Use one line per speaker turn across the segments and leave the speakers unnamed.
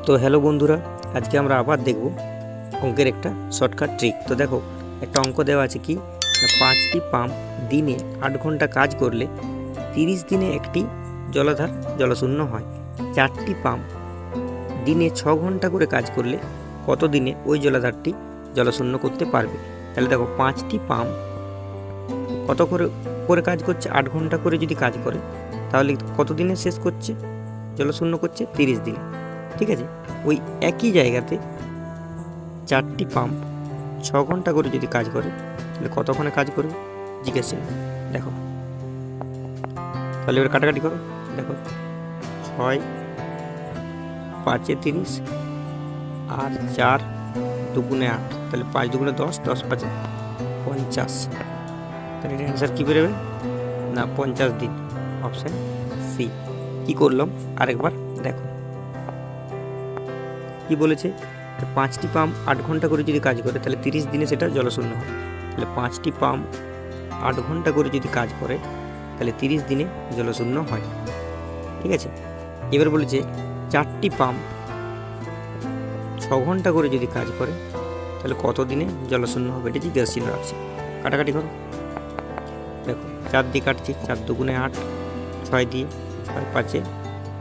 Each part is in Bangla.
তো হ্যালো বন্ধুরা, আজকে আমরা আবার দেখব অঙ্কের একটা শর্টকাট ট্রিক। তো দেখো, একটা অঙ্ক দেওয়া আছে কি না, 5টি পাম্প দিনে 8 ঘন্টা কাজ করলে 30 দিনে একটি জলাধার জলশূন্য হয়। 4টি পাম্প দিনে 6 ঘন্টা করে কাজ করলে কত দিনে ওই জলাধারটি জলশূন্য করতে পারবে? তাহলে দেখো, 5টি পাম্প কত করে করে কাজ করছে? 8 ঘন্টা করে যদি কাজ করে তাহলে কত দিনে শেষ করছে, জলশূন্য করছে? 30 দিনে। ঠিক আছে, ওই একই জায়গাতে 4টি পাম্প 6 ঘন্টা করে যদি কাজ করে তাহলে কতক্ষণে কাজ করবে জিজ্ঞেস। দেখো, তাহলে এবার কাটাকাটি করো। দেখো, 6 5 30 আর 4 দুগুণে 8, তাহলে 5 দুগুণে 10, 10 5 50। তাহলে এর অ্যান্সার কী বেরোবে না 50 দিন। Option C. কী করলাম আরেকবার দেখো, কি বলেছে? 5টি পাম্প 8 ঘন্টা করে যদি কাজ করে তাহলে 30 দিনে সেটা জলশূন্য হয়। তাহলে 5টি পাম্প 8 ঘন্টা করে যদি কাজ করে তাহলে 30 দিনে জলশূন্য হয়। ঠিক আছে, এবার বলেছে 4টি পাম্প 6 ঘন্টা করে যদি কাজ করে তাহলে কত দিনে জলশূন্য হবে, এটা জিজ্ঞাসা চিহ্ন রাখছি। কাটাকাটি করো। দেখো, 4 দিয়ে কাটছি, 4 দুগুণে 8, 6 দিয়ে 6 5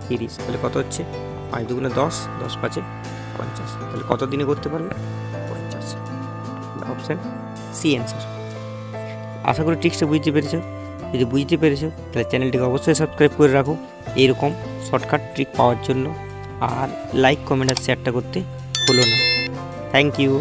30, তাহলে কত হচ্ছে? 5 দুগুণে 10, 10 5 50। তাহলে কত দিনে করতে পারবে? 50। Option C answer. আশা করি ট্রিক্সটা বুঝতে পেরেছো। যদি বুঝতে পেরেছো তাহলে চ্যানেলটিকে অবশ্যই সাবস্ক্রাইব করে রাখো এইরকম শর্টকাট ট্রিক পাওয়ার জন্য। আর লাইক, কমেন্ট আর শেয়ারটা করতে ভুলো না। Thank you.